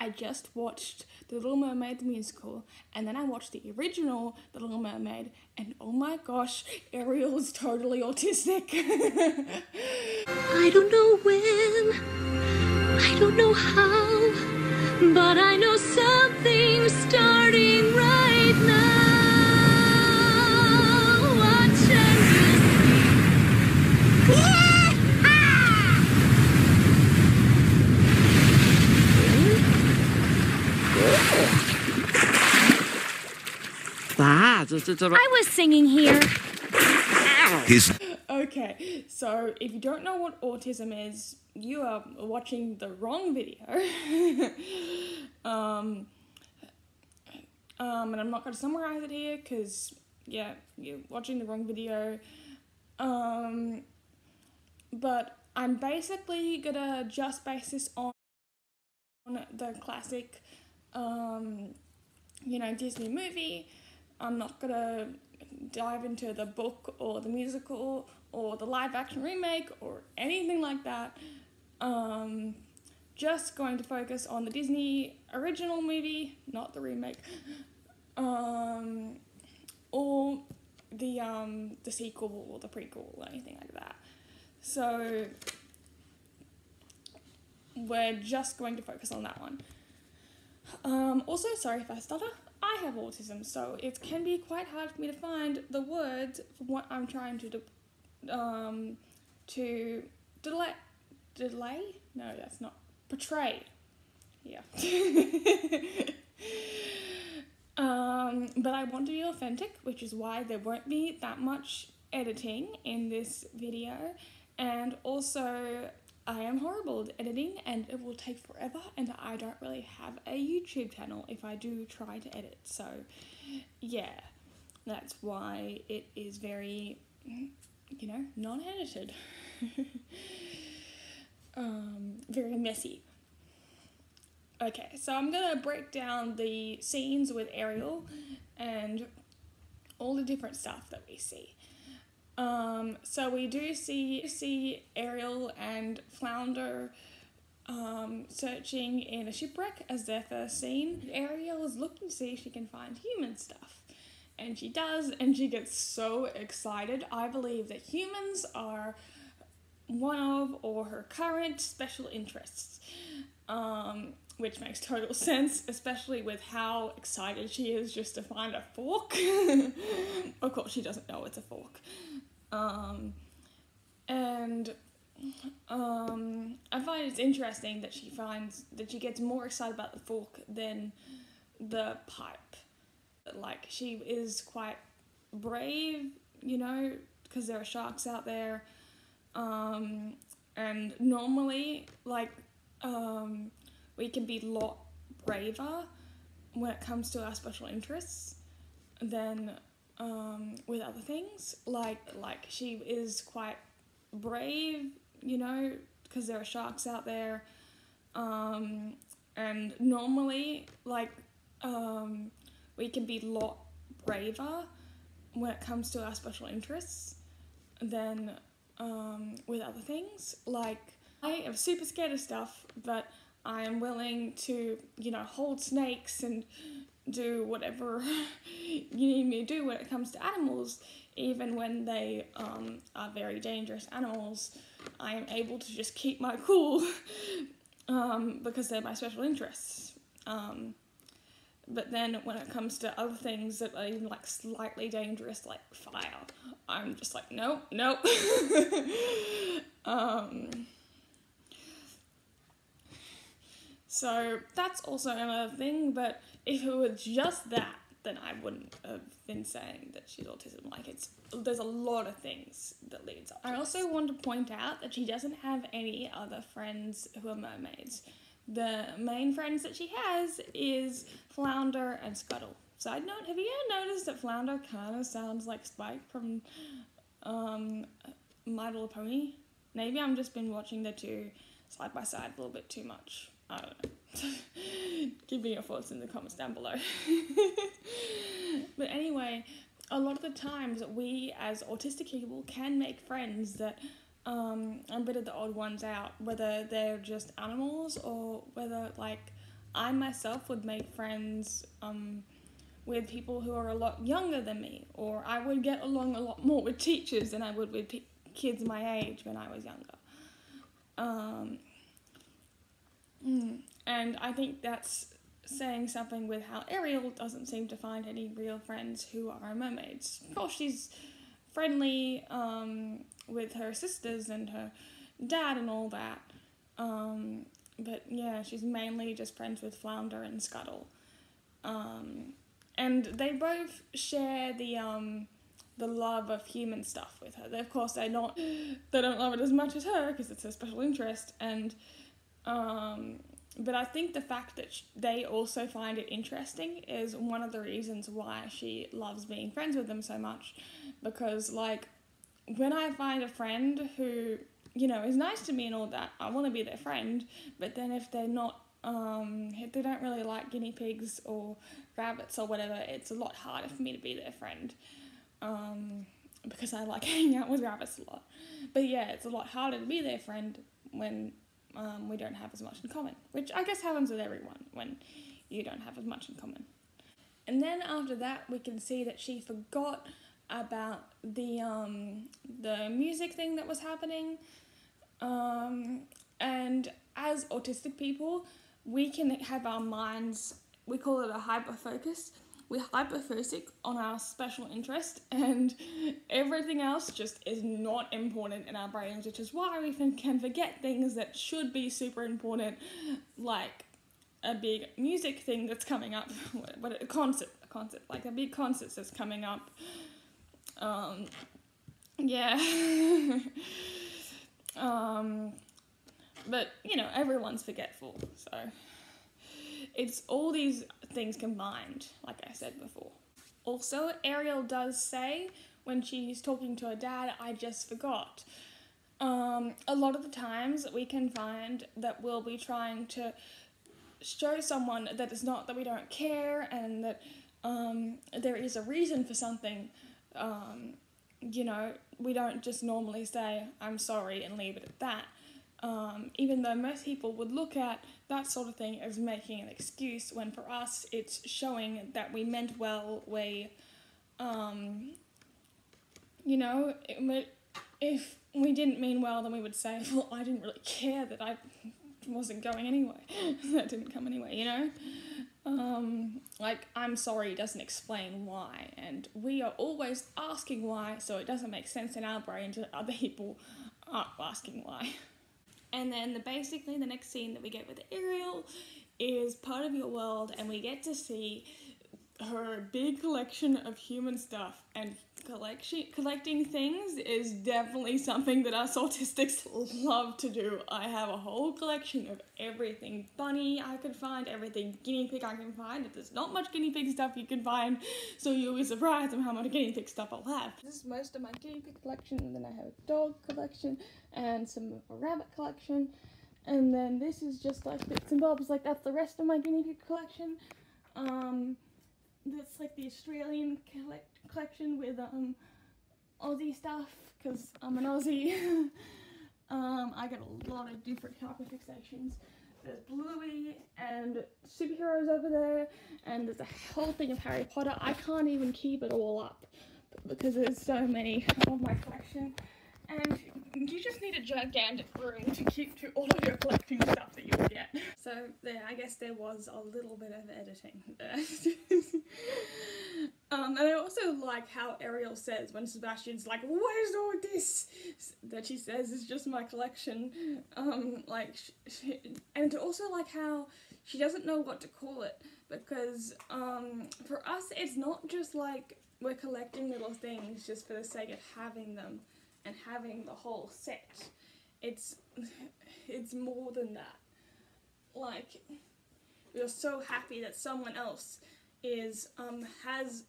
I just watched The Little Mermaid the musical, and then I watched the original The Little Mermaid, and oh my gosh, Ariel is totally autistic. I don't know when, I don't know how, but I know something's starting right now. Watch and you'll see. I was singing here. Okay, so if you don't know what autism is, you are watching the wrong video. And I'm not going to summarize it here because, yeah, you're watching the wrong video. But I'm basically going to just base this on the classic, Disney movie. I'm not going to dive into the book or the musical or the live action remake or anything like that. Just going to focus on the Disney original movie, not the remake, or the sequel or the prequel or anything like that. So we're just going to focus on that one. Also, sorry if I stutter. I have autism, so it can be quite hard for me to find the words for what I'm trying to delay? No, that's not. Portray. Yeah. But I want to be authentic, which is why there won't be that much editing in this video. And also, I am horrible at editing and it will take forever, and I don't really have a YouTube channel if I do try to edit. So, yeah, that's why it is very, non-edited. Very messy. Okay, so I'm going to break down the scenes with Ariel and all the different stuff that we see. So we do see Ariel and Flounder searching in a shipwreck as their first scene. Ariel is looking to see if she can find human stuff. And she does, and she gets so excited. I believe that humans are one of or her current special interests. Which makes total sense, especially with how excited she is just to find a fork. Of course, she doesn't know it's a fork. I find it's interesting that she gets more excited about the fork than the pipe. Like, she is quite brave, because there are sharks out there. And normally, we can be a lot braver when it comes to our special interests than with other things. Like she is quite brave, because there are sharks out there. And normally, we can be a lot braver when it comes to our special interests than with other things. Like, I am super scared of stuff, but I am willing to, hold snakes and do whatever you need me to do when it comes to animals, even when they are very dangerous animals. I am able to just keep my cool because they're my special interests. But then when it comes to other things that are even slightly dangerous, like fire, I'm just like, nope. So that's also another thing, but if it was just that, then I wouldn't have been saying that she's autism. There's a lot of things that leads up to I also want to point out that she doesn't have any other friends who are mermaids. The main friends that she has is Flounder and Scuttle. Side note, have you ever noticed that Flounder kind of sounds like Spike from My Little Pony? Maybe I've just been watching the two side by side a little bit too much. I don't know. Give me your thoughts in the comments down below. But anyway, a lot of the times we as autistic people can make friends that are a bit of the odd ones out, whether they're just animals or whether I myself would make friends with people who are a lot younger than me, or I would get along a lot more with teachers than I would with kids my age when I was younger. And I think that's saying something with how Arial doesn't seem to find any real friends who are mermaids. Of course, she's friendly with her sisters and her dad and all that. But yeah, she's mainly just friends with Flounder and Scuttle. And they both share the love of human stuff with her. Of course, they don't love it as much as her because it's her special interest. And but I think the fact that they also find it interesting is one of the reasons why she loves being friends with them so much. Because, like, when I find a friend who, you know, is nice to me and all that, I want to be their friend. But then if they're not, if they don't really like guinea pigs or rabbits or whatever, it's a lot harder for me to be their friend. Because I like hanging out with rabbits a lot. But yeah, it's a lot harder to be their friend when we don't have as much in common, which I guess happens with everyone when you don't have as much in common. And then after that, we can see that she forgot about the music thing that was happening. And as autistic people, we can have our minds, we call it a hyperfocus. We're hyperfocused on our special interest, and everything else just is not important in our brains, which is why we can forget things that should be super important, like a big music thing that's coming up, a concert, like a big concert that's coming up. Yeah. But, you know, everyone's forgetful, so it's all these things combined, like I said before. Also, Arial does say, when she's talking to her dad, I just forgot. A lot of the times we can find that we'll be trying to show someone that it's not that we don't care and that there is a reason for something. You know, we don't just normally say, I'm sorry, and leave it at that. Even though most people would look at that sort of thing as making an excuse, when for us it's showing that we meant well. You know, if we didn't mean well, then we would say, well, I didn't really care that I wasn't going anyway. That didn't come anyway, you know? Like, I'm sorry doesn't explain why, and we are always asking why, so it doesn't make sense in our brains that other people aren't asking why. And then basically the next scene that we get with Arial is part of your world, and we get to see her big collection of human stuff, and collecting things is definitely something that us autistics love to do. I have a whole collection of everything bunny I could find, everything guinea pig I can find. If there's not much guinea pig stuff you can find, so you'll be surprised at how much guinea pig stuff I'll have. This is most of my guinea pig collection, and then I have a dog collection and some of a rabbit collection, and then this is just like bits and bobs. Like, that's the rest of my guinea pig collection. That's like the Australian collection with Aussie stuff, because I'm an Aussie. I get a lot of different hyperfixations. There's Bluey and superheroes over there, and there's a whole thing of Harry Potter. I can't even keep it all up because there's so many of my collection, and you just need a gigantic room to keep to all of your collecting stuff that you'll get. So there, I guess there was a little bit of editing there. And I also like how Arial says when Sebastian's like, where's all this? That she says is just my collection. And also like how she doesn't know what to call it, because for us it's not just like we're collecting little things just for the sake of having them and having the whole set. It's more than that. Like, we're so happy that someone else has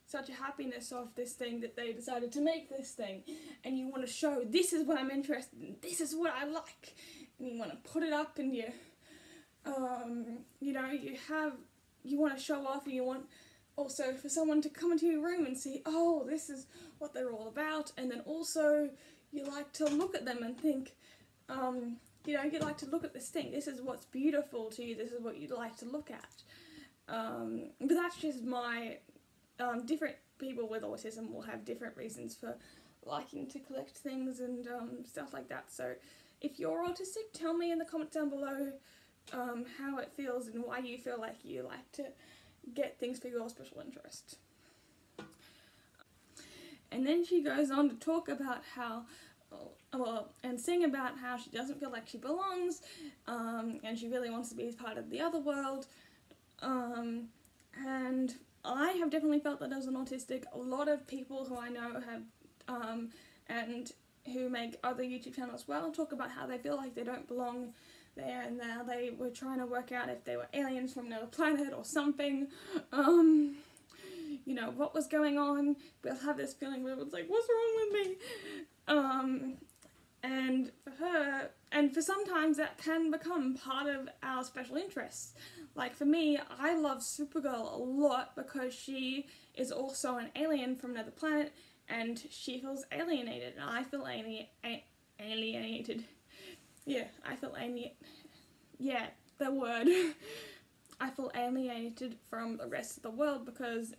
such a happiness of this thing that they decided to make this thing, and you want to show, this is what I'm interested in, this is what I like, and you want to put it up, and you know, you want to show off, and you want also for someone to come into your room and see, oh, this is what they're all about, and then also you like to look at them and think, you know, you'd like to look at this thing. This is what's beautiful to you. This is what you'd like to look at. But that's just my, different people with autism will have different reasons for liking to collect things and stuff like that. So if you're autistic, tell me in the comments down below how it feels and why you feel like you like to get things for your special interest. And then she goes on to talk about how, and sing about how she doesn't feel like she belongs, and she really wants to be part of the other world. And I have definitely felt that as an autistic. A lot of people who I know have, and who make other YouTube channels as well, talk about how they feel like they don't belong there, and how they were trying to work out if they were aliens from another planet or something. You know, what was going on. We'll have this feeling where it's like, what's wrong with me? And for her, and for sometimes that can become part of our special interests. Like for me, I love Supergirl a lot because she is also an alien from another planet, and she feels alienated, and I feel alienated. Yeah, I feel yeah, the word. I feel alienated from the rest of the world because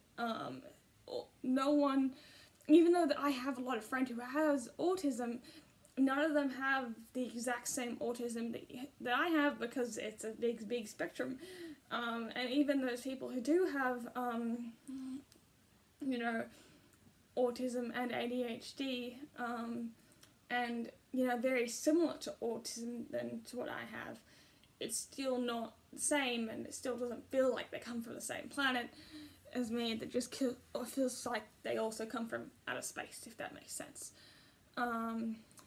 no one, even though that I have a lot of friends who has autism, none of them have the exact same autism that I have, because it's a big spectrum. And even those people who do have, you know, autism and ADHD, and, you know, very similar to autism than to what I have, it's still not the same, and it still doesn't feel like they come from the same planet as me. That just feels like they also come from outer space, if that makes sense.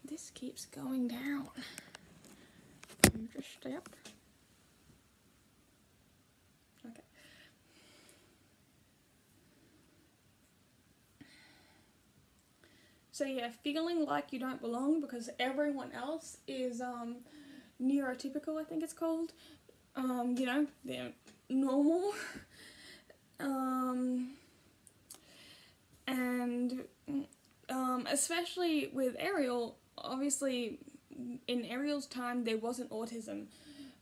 This keeps going down. Just step. Okay. So yeah, feeling like you don't belong because everyone else is neurotypical, I think it's called. You know, they're normal. And especially with Arial, obviously in Arial's time there wasn't autism.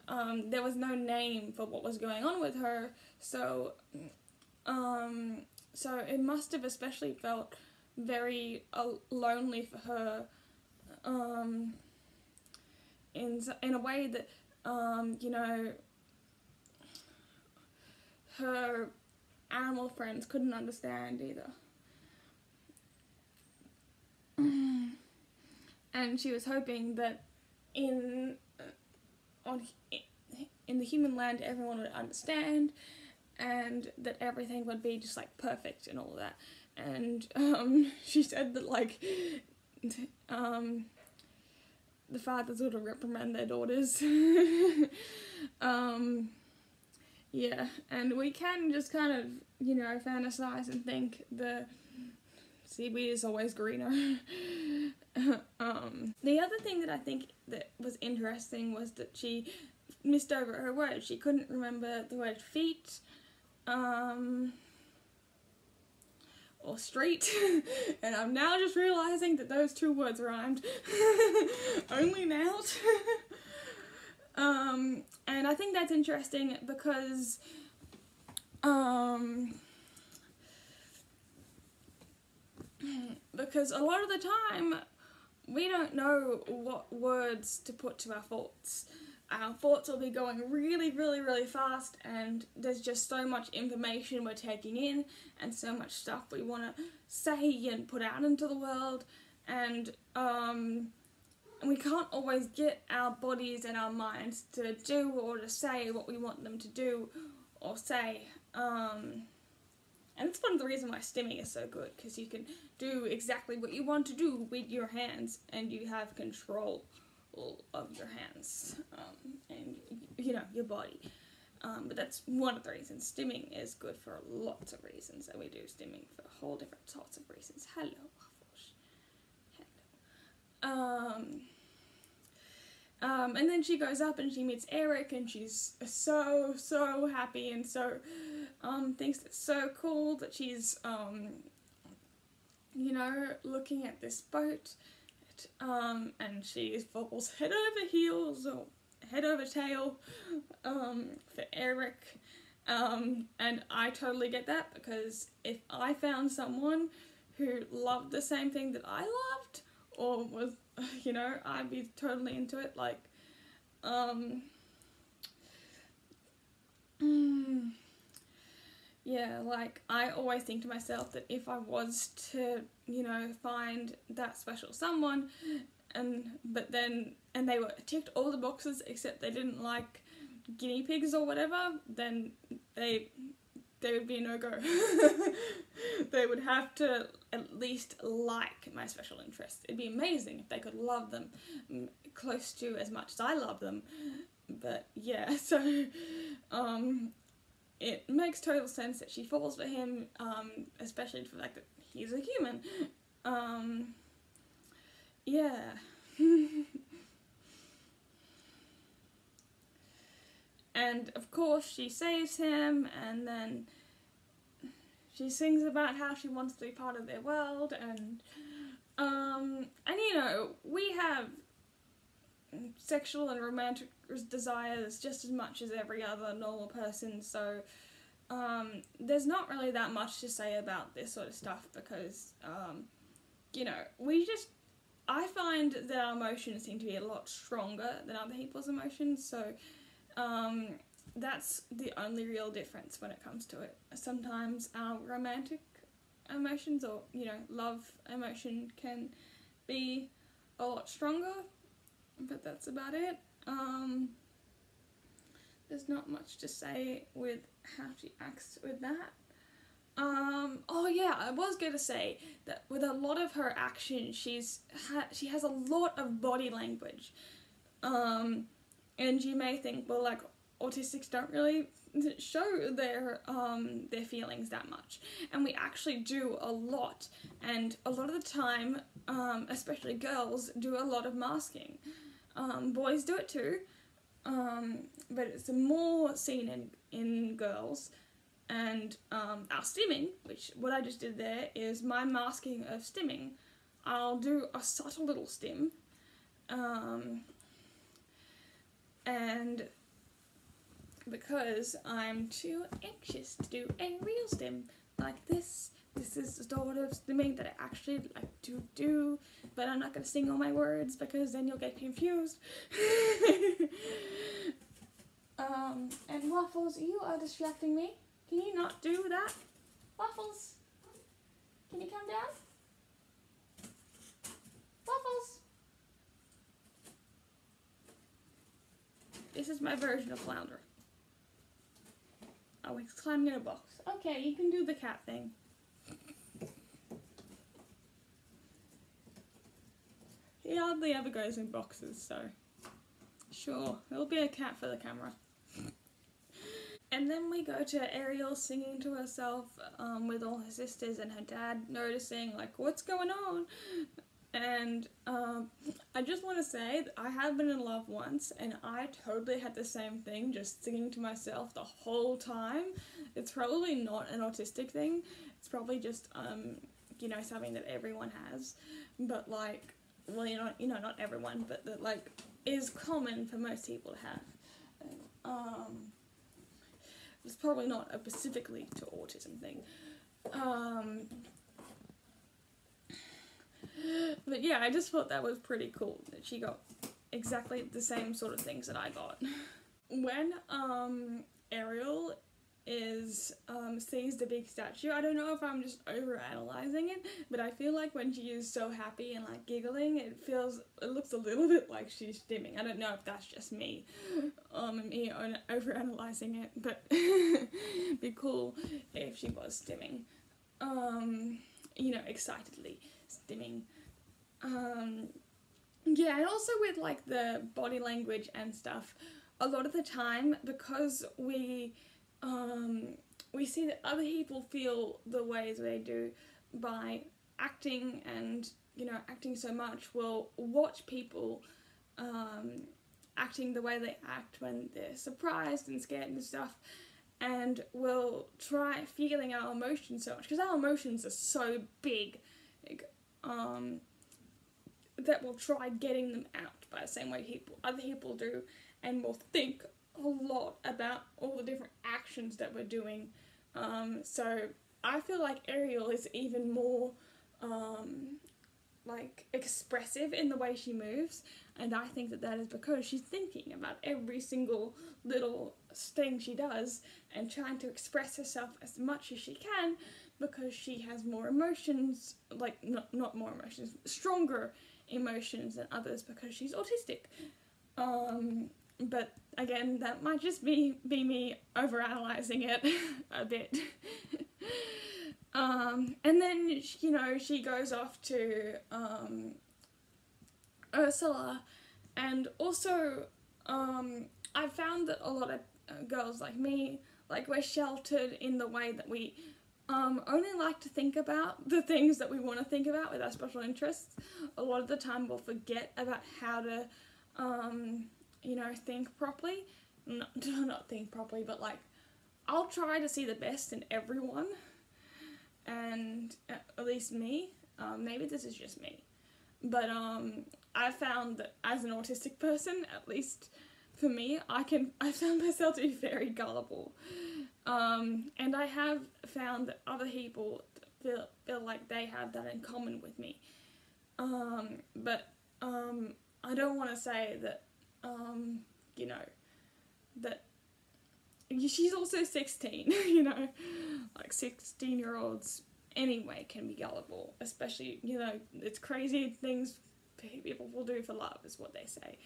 There was no name for what was going on with her, so so it must have especially felt very lonely for her, in a way that, you know, her animal friends couldn't understand either. And she was hoping that in the human land everyone would understand, and that everything would be just like perfect and all of that. And she said that like the fathers would reprimand their daughters. Yeah, and we can just kind of, you know, fantasize and think the seaweed is always greener. The other thing that I think that was interesting was that she missed over her words. She couldn't remember the word feet, or street, and I'm now just realizing that those two words rhymed. Only now. And I think that's interesting because, because a lot of the time we don't know what words to put to our thoughts. Our thoughts will be going really, really, really fast, and there's just so much information we're taking in, and so much stuff we want to say and put out into the world, and we can't always get our bodies and our minds to do or to say what we want them to do or say. And it's one of the reasons why stimming is so good, because you can do exactly what you want to do with your hands, and you have control of your hands, and, you know, your body. But that's one of the reasons. Stimming is good for lots of reasons, and we do stimming for whole different sorts of reasons. Hello, and then she goes up and she meets Eric, and she's so happy, and so thinks it's so cool that she's you know, looking at this boat act, and she falls head over heels or head over tail for Eric. And I totally get that, because if I found someone who loved the same thing that I loved, or was, you know, I'd be totally into it. Like, yeah, like, I always think to myself that if I was to, you know, find that special someone, and they were ticked all the boxes except they didn't like guinea pigs or whatever, then they would be a no-go. They would have to at least like my special interests. It'd be amazing if they could love them close to as much as I love them. But yeah, so it makes total sense that she falls for him, especially for the fact that he's a human. Yeah. And of course she saves him, and then she sings about how she wants to be part of their world, and you know, we have sexual and romantic desires just as much as every other normal person, so there's not really that much to say about this sort of stuff, because you know, I find that our emotions seem to be a lot stronger than other people's emotions, so that's the only real difference when it comes to it. Sometimes our romantic emotions, or, you know, love emotion, can be a lot stronger, but that's about it. There's not much to say with how she acts with that. Oh yeah, I was going to say that with a lot of her action, she has a lot of body language. And you may think, well, like, autistics don't really show their feelings that much. And we actually do a lot. And a lot of the time, especially girls, do a lot of masking. Boys do it too, but it's more seen in girls. And our stimming, which what I just did there is my masking of stimming. I'll do a subtle little stim, and because I'm too anxious to do a real stim like this is the sort of stimming that I actually like to do, but I'm not going to sing all my words because then you'll get confused. And Waffles, you are distracting me. Can you not do that? Waffles, can you come down? Waffles! This is my version of Flounder. Oh, he's climbing in a box. Okay, you can do the cat thing. He hardly ever goes in boxes, so sure, there'll be a cat for the camera. And then we go to Arial singing to herself with all her sisters, and her dad noticing, like, what's going on? And I just want to say that I have been in love once, and I totally had the same thing, just singing to myself the whole time. It's probably not an autistic thing. It's probably just, you know, something that everyone has. But, like, well, you know, not everyone, but that, like, is common for most people to have. It's probably not a specifically to autism thing. But yeah, I just thought that was pretty cool that she got exactly the same sort of things that I got. When Arial sees the big statue, I don't know if I'm just overanalyzing it, but I feel like when she is so happy and like giggling, it looks a little bit like she's stimming. I don't know if that's just me overanalyzing it, but it'd be cool if she was stimming. You know, excitedly stimming. Yeah, and also with like the body language and stuff, a lot of the time, because we see that other people feel the ways they do by acting, and, you know, acting so much, we'll watch people acting the way they act when they're surprised and scared and stuff, and we'll try feeling our emotions so much, because our emotions are so big. Like, that will try getting them out by the same way other people do, and will think a lot about all the different actions that we're doing. So I feel like Arial is even more like expressive in the way she moves, and I think that is because she's thinking about every single little thing she does and trying to express herself as much as she can, because she has more emotions, like not more emotions, stronger emotions than others, because she's autistic. But again, that might just be me overanalyzing it a bit. And then, you know, she goes off to Ursula, and also I found that a lot of girls like me, like, we're sheltered in the way that we only like to think about the things that we want to think about with our special interests. A lot of the time we'll forget about how to, you know, think properly. Not think properly, but like, I'll try to see the best in everyone, and at least me. Maybe this is just me, but I found that as an autistic person, at least for me, I found myself to be very gullible. And I have found that other people feel like they have that in common with me. But I don't want to say that, you know, that she's also 16, you know, like 16-year-olds anyway can be gullible, especially, you know, it's crazy things people will do for love is what they say.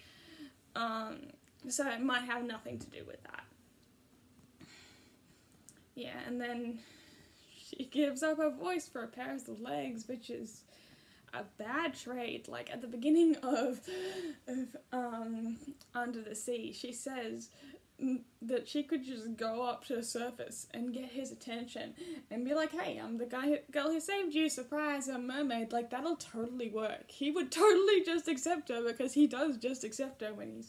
So it might have nothing to do with that. Yeah, and then she gives up her voice for a pair of legs, which is a bad trait. Like, at the beginning of Under the Sea, she says that she could just go up to the surface and get his attention and be like, hey, I'm the girl who saved you, surprise, I'm a mermaid. Like, that'll totally work. He would totally just accept her, because he does just accept her when he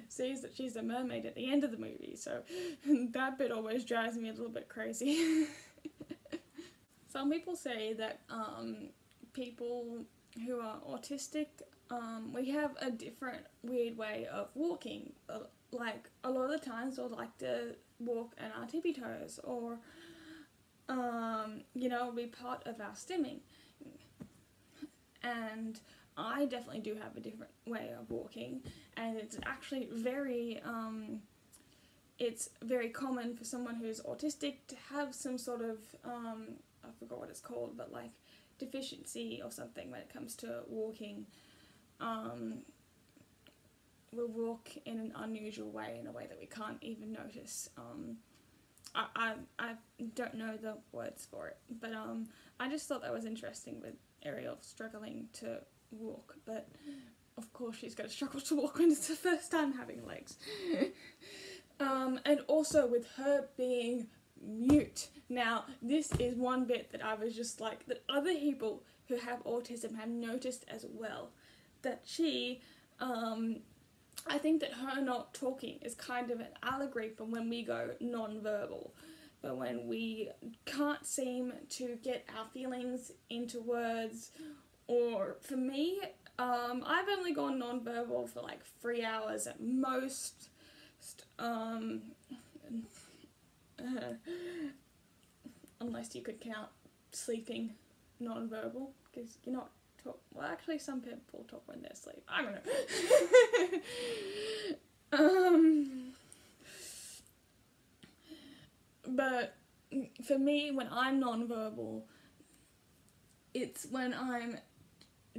sees that she's a mermaid at the end of the movie. So that bit always drives me a little bit crazy. Some people say that people who are autistic, we have a different weird way of walking. Like, a lot of the times we'll like to walk on our tippy toes, or you know, be part of our stimming. And I definitely do have a different way of walking, and it's actually very it's very common for someone who's autistic to have some sort of I forgot what it's called, but like deficiency or something when it comes to walking. We'll walk in an unusual way, in a way that we can't even notice. I don't know the words for it, but I just thought that was interesting with Arial struggling to walk, but of course she's going to struggle to walk when it's the first time having legs. And also with her being mute. Now, this is one bit that I was just like, that other people who have autism have noticed as well, that she, I think that her not talking is kind of an allegory for when we go non-verbal, but when we can't seem to get our feelings into words. Or for me, I've only gone non-verbal for like 3 hours at most, unless you could count sleeping non-verbal, because you're not talk. Well, actually, some people talk when they're asleep. I don't know. But for me, when I'm non-verbal, it's when I'm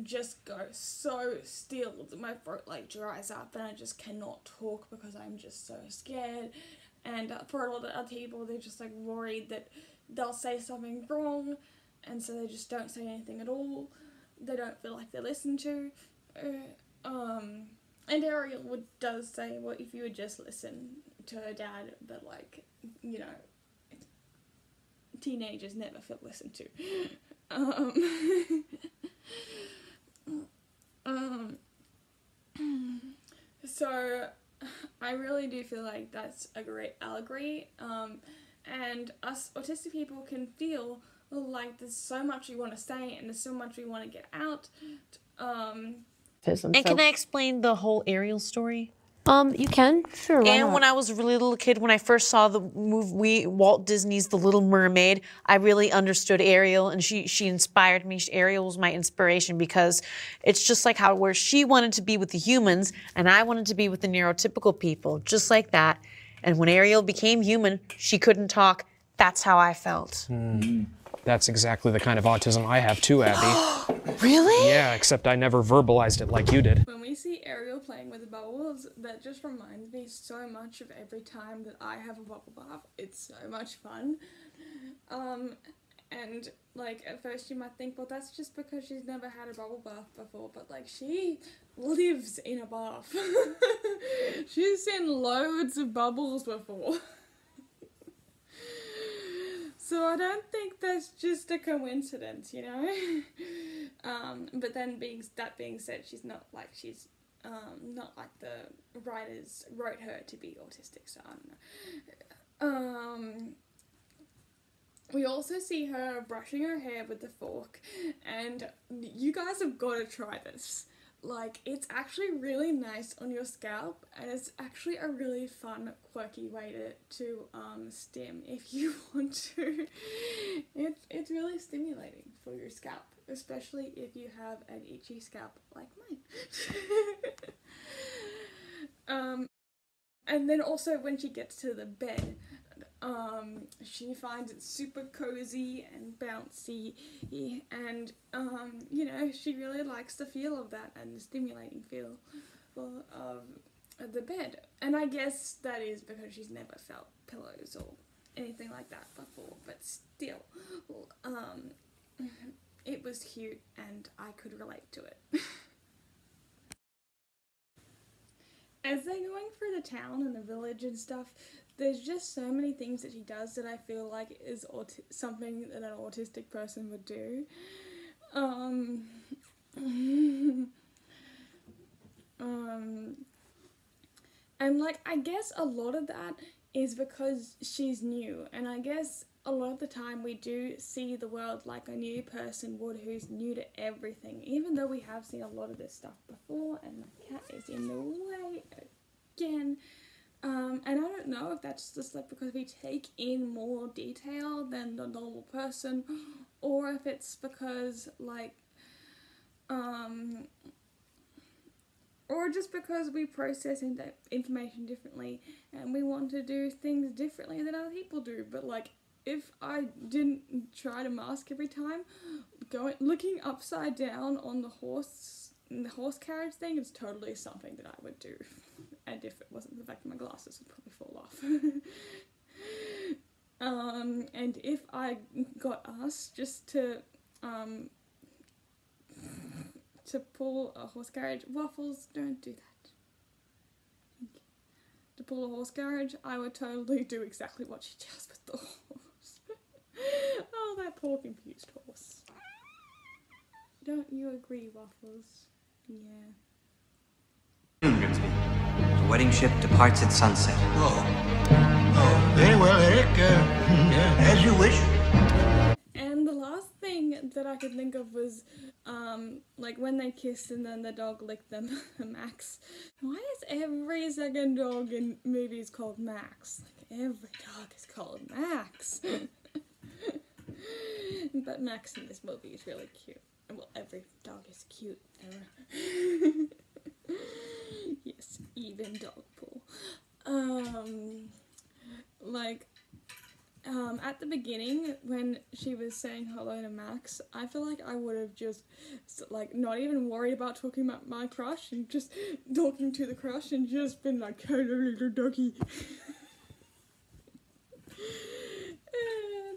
just go so still that my throat like dries up and I just cannot talk because I'm just so scared. And for a lot of other people, they're just like worried that they'll say something wrong, and so they just don't say anything at all. They don't feel like they're listened to. And Arial does say, well, if you would just listen to her dad, but like, you know, teenagers never feel listened to. So I really do feel like that's a great allegory, and us autistic people can feel like there's so much we want to say and there's so much we want to get out, And can I explain the whole Arial story? You can, sure. Why And not? when I was a really little kid, when I first saw the movie Walt Disney's The Little Mermaid, I really understood Ariel, and she inspired me. Ariel was my inspiration because it's just like how where she wanted to be with the humans, and I wanted to be with the neurotypical people, just like that. And when Ariel became human, she couldn't talk. That's how I felt. That's exactly the kind of autism I have too, Abby. Really? Yeah, except I never verbalized it like you did. When we see Ariel playing with the bubbles, that just reminds me so much of every time that I have a bubble bath. It's so much fun. And like at first you might think, well, that's just because she's never had a bubble bath before, but like she lives in a bath. She's seen loads of bubbles before. So I don't think that's just a coincidence, you know. But then that being said, she's not like the writers wrote her to be autistic, so I don't know. We also see her brushing her hair with the fork, and you guys have got to try this. Like, it's actually really nice on your scalp, and it's actually a really fun, quirky way to stim if you want to. It's really stimulating for your scalp, especially if you have an itchy scalp like mine. And then also when she gets to the bed, she finds it super cozy and bouncy, and you know, she really likes the feel of that and the stimulating feel of the bed. And I guess that is because she's never felt pillows or anything like that before, but still, it was cute and I could relate to it. As they're going through the town and the village and stuff, there's just so many things that she does that I feel like is something that an autistic person would do. And like, I guess a lot of that is because she's new, and I guess a lot of the time we do see the world like a new person would who's new to everything, even though we have seen a lot of this stuff before. And my cat is in the way again. And I don't know if that's just like because we take in more detail than the normal person, or if it's because like, or just because we process information differently and we want to do things differently than other people do. But like, if I didn't try to mask every time, looking upside down on the horse carriage thing is totally something that I would do. And if it wasn't the fact that my glasses would probably fall off. And if I got asked just to pull a horse carriage, Waffles, don't do that. To pull a horse carriage, I would totally do exactly what she does with the horse. Oh, that poor confused horse. Don't you agree, Waffles? Yeah. The wedding ship departs at sunset. Oh, very well, Eric. As you wish. And the last thing that I could think of was, like when they kissed and then the dog licked them, Max. Why is every second dog in movies called Max? Like, every dog is called Max. But Max in this movie is really cute. Well, every dog is cute. Yes, even dog poo. At the beginning, when she was saying hello to Max, I feel like I would have just, like, not even worried about talking about my crush and just talking to the crush and just been like, hello, little doggy.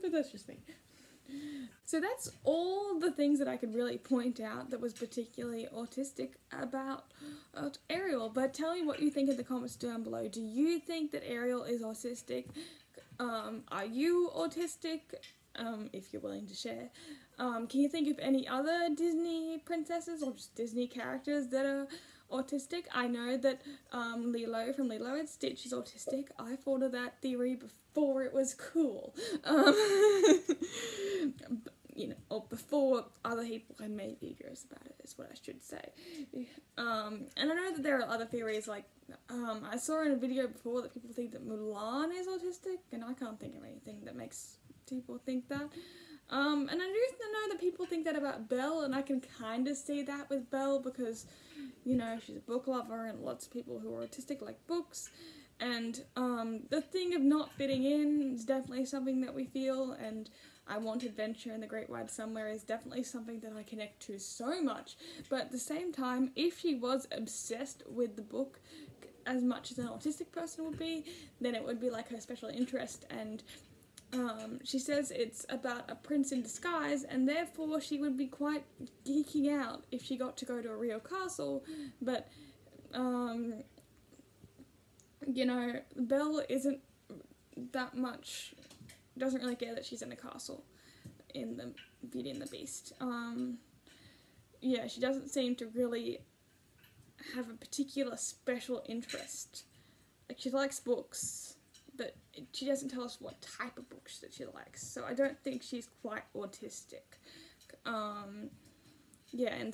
But that's just me. So that's all the things that I could really point out that was particularly autistic about Ariel. But tell me what you think in the comments down below. Do you think that Ariel is autistic? Are you autistic? If you're willing to share. Can you think of any other Disney princesses or just Disney characters that are autistic? I know that Lilo from Lilo and Stitch is autistic. I thought of that theory before it was cool. or before other people had made videos about it, is what I should say. And I know that there are other theories, like, I saw in a video before that people think that Mulan is autistic, and I can't think of anything that makes people think that. And I do know that people think that about Belle, and I can kind of see that with Belle because, she's a book lover, and lots of people who are autistic like books. And the thing of not fitting in is definitely something that we feel, and I Want Adventure in the Great Wide Somewhere is definitely something that I connect to so much. But at the same time, if she was obsessed with the book as much as an autistic person would be, then it would be like her special interest. And she says it's about a prince in disguise, and therefore she would be quite geeking out if she got to go to a real castle. But Belle isn't that much, doesn't really care that she's in a castle in the Beauty and the Beast. She doesn't seem to really have a particular special interest. Like, she likes books, but she doesn't tell us what type of books that she likes, so I don't think she's quite autistic. And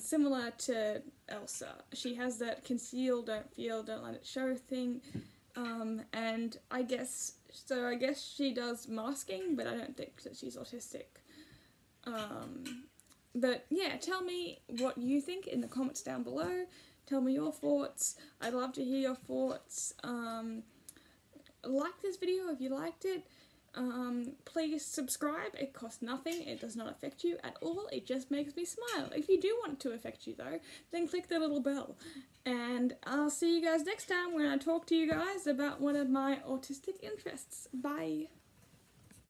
similar to Elsa, she has that conceal, don't feel, don't let it show thing. And I guess she does masking, but I don't think that she's autistic. But yeah, tell me what you think in the comments down below. Tell me your thoughts. I'd love to hear your thoughts. Like this video if you liked it. Please subscribe. It costs nothing. It does not affect you at all. It just makes me smile. If you do want it to affect you though, then click the little bell. And I'll see you guys next time when I talk to you guys about one of my autistic interests. Bye.